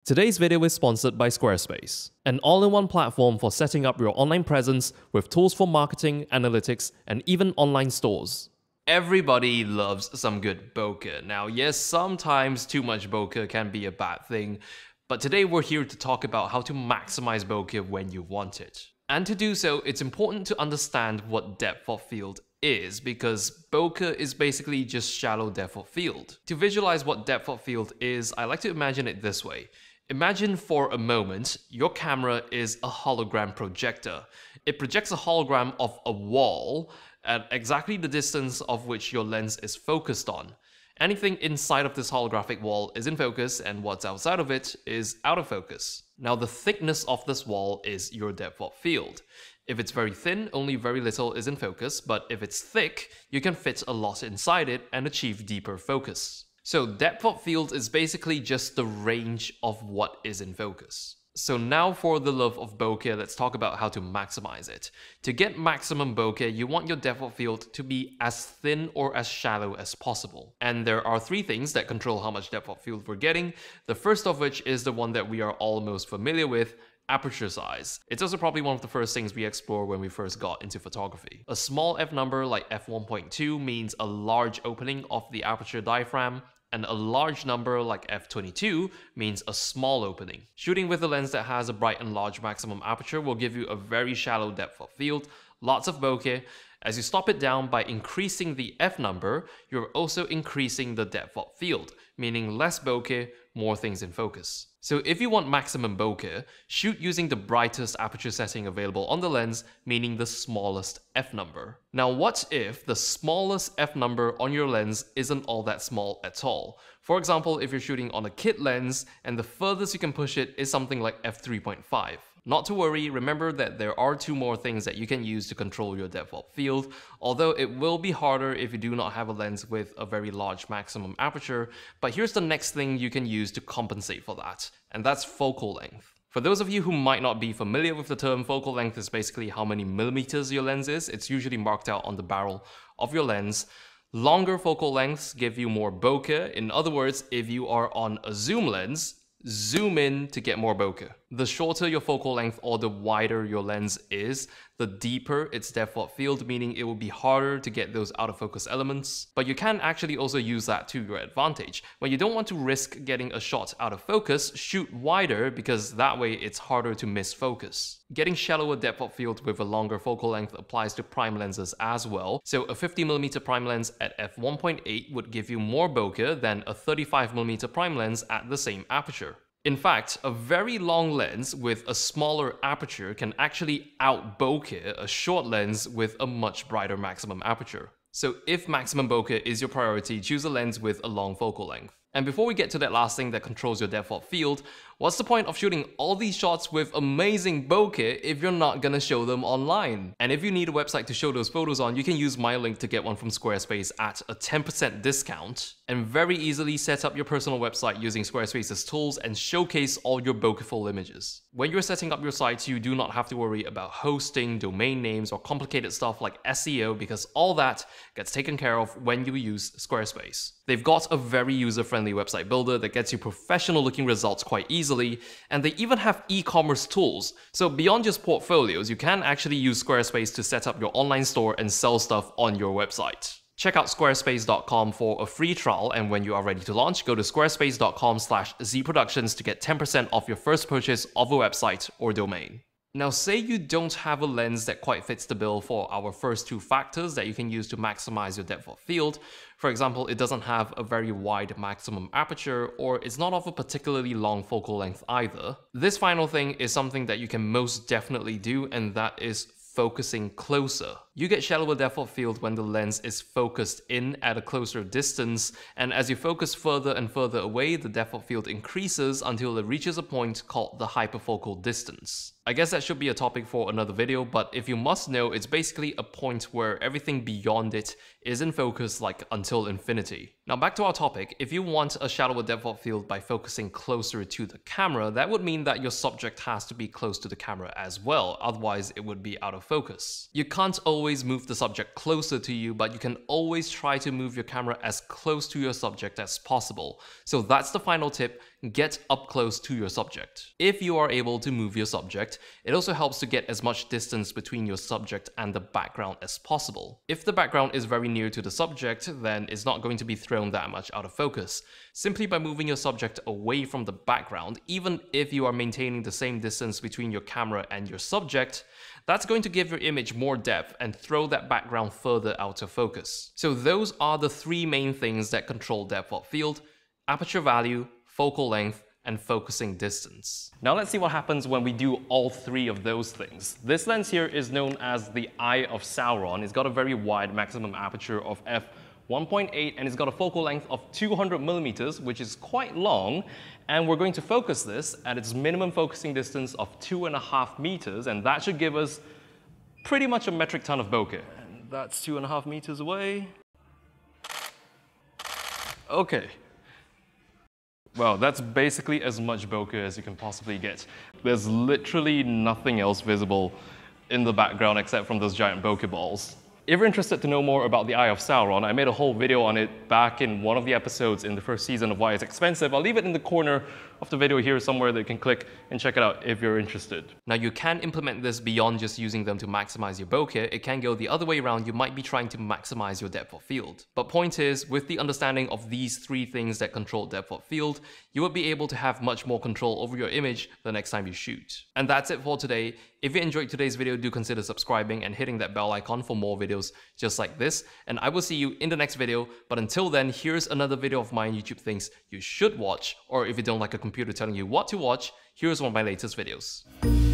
Today's video is sponsored by Squarespace, an all-in-one platform for setting up your online presence with tools for marketing, analytics, and even online stores. Everybody loves some good bokeh. Now, yes, sometimes too much bokeh can be a bad thing, but today we're here to talk about how to maximize bokeh when you want it. And to do so, it's important to understand what depth of field is, because bokeh is basically just shallow depth of field. To visualize what depth of field is, I like to imagine it this way. Imagine for a moment, your camera is a hologram projector. It projects a hologram of a wall at exactly the distance of which your lens is focused on. Anything inside of this holographic wall is in focus, and what's outside of it is out of focus. Now, the thickness of this wall is your depth of field. If it's very thin, only very little is in focus, but if it's thick, you can fit a lot inside it and achieve deeper focus. So depth of field is basically just the range of what is in focus. So now for the love of bokeh, let's talk about how to maximize it. To get maximum bokeh, you want your depth of field to be as thin or as shallow as possible. And there are three things that control how much depth of field we're getting. The first of which is the one that we are all most familiar with, aperture size. It's also probably one of the first things we explore when we first got into photography. A small f number like f1.2 means a large opening of the aperture diaphragm, and a large number like f22 means a small opening. Shooting with a lens that has a bright and large maximum aperture will give you a very shallow depth of field, lots of bokeh. As you stop it down by increasing the f number, you're also increasing the depth of field, meaning less bokeh, more things in focus. So if you want maximum bokeh, shoot using the brightest aperture setting available on the lens, meaning the smallest f number. Now, what if the smallest f number on your lens isn't all that small at all? For example, if you're shooting on a kit lens and the furthest you can push it is something like f3.5. Not to worry, remember that there are two more things that you can use to control your depth of field, although it will be harder if you do not have a lens with a very large maximum aperture, but here's the next thing you can use to compensate for that, and that's focal length. For those of you who might not be familiar with the term, focal length is basically how many millimeters your lens is. It's usually marked out on the barrel of your lens. Longer focal lengths give you more bokeh. In other words, if you are on a zoom lens, zoom in to get more bokeh. The shorter your focal length or the wider your lens is, the deeper its depth of field, meaning it will be harder to get those out of focus elements. But you can actually also use that to your advantage. When you don't want to risk getting a shot out of focus, shoot wider, because that way it's harder to miss focus. Getting shallower depth of field with a longer focal length applies to prime lenses as well. So a 50mm prime lens at f1.8 would give you more bokeh than a 35mm prime lens at the same aperture. In fact, a very long lens with a smaller aperture can actually out-bokeh a short lens with a much brighter maximum aperture. So if maximum bokeh is your priority, choose a lens with a long focal length. And before we get to that last thing that controls your depth of field, what's the point of shooting all these shots with amazing bokeh if you're not gonna show them online? And if you need a website to show those photos on, you can use my link to get one from Squarespace at a 10% discount, and very easily set up your personal website using Squarespace's tools and showcase all your bokehful images. When you're setting up your sites, you do not have to worry about hosting, domain names, or complicated stuff like SEO, because all that gets taken care of when you use Squarespace. They've got a very user-friendly website builder that gets you professional-looking results quite easily, and they even have e-commerce tools. So beyond just portfolios, you can actually use Squarespace to set up your online store and sell stuff on your website. Check out squarespace.com for a free trial, and when you are ready to launch, go to squarespace.com/zproductions to get 10% off your first purchase of a website or domain. Now, say you don't have a lens that quite fits the bill for our first two factors that you can use to maximize your depth of field. For example, it doesn't have a very wide maximum aperture, or it's not of a particularly long focal length either. This final thing is something that you can most definitely do, and that is focusing closer. You get shallower depth of field when the lens is focused in at a closer distance, and as you focus further and further away, the depth of field increases until it reaches a point called the hyperfocal distance. I guess that should be a topic for another video, but if you must know, it's basically a point where everything beyond it is in focus, like until infinity. Now back to our topic, if you want a shallower depth of field by focusing closer to the camera, that would mean that your subject has to be close to the camera as well, otherwise it would be out of focus. You can't always always move the subject closer to you, but you can always try to move your camera as close to your subject as possible. So that's the final tip, get up close to your subject. If you are able to move your subject, it also helps to get as much distance between your subject and the background as possible. If the background is very near to the subject, then it's not going to be thrown that much out of focus. Simply by moving your subject away from the background, even if you are maintaining the same distance between your camera and your subject, that's going to give your image more depth and throw that background further out of focus. So those are the three main things that control depth of field: aperture value, focal length, and focusing distance. Now let's see what happens when we do all three of those things. This lens here is known as the Eye of Sauron. It's got a very wide maximum aperture of f1.8 and it's got a focal length of 200 millimeters, which is quite long. And we're going to focus this at its minimum focusing distance of 2.5 meters, and that should give us pretty much a metric ton of bokeh. And that's 2.5 meters away. Okay. Well, that's basically as much bokeh as you can possibly get. There's literally nothing else visible in the background except from those giant bokeh balls. If you're interested to know more about the Eye of Sauron, I made a whole video on it back in one of the episodes in the first season of Why It's Expensive. I'll leave it in the corner of the video here somewhere that you can click and check it out if you're interested. Now you can implement this beyond just using them to maximize your bokeh. It can go the other way around. You might be trying to maximize your depth of field. But point is, with the understanding of these three things that control depth of field, you will be able to have much more control over your image the next time you shoot. And that's it for today. If you enjoyed today's video, do consider subscribing and hitting that bell icon for more videos just like this. And I will see you in the next video. But until then, here's another video of mine, YouTube things you should watch. Or if you don't like a computer telling you what to watch, here's one of my latest videos.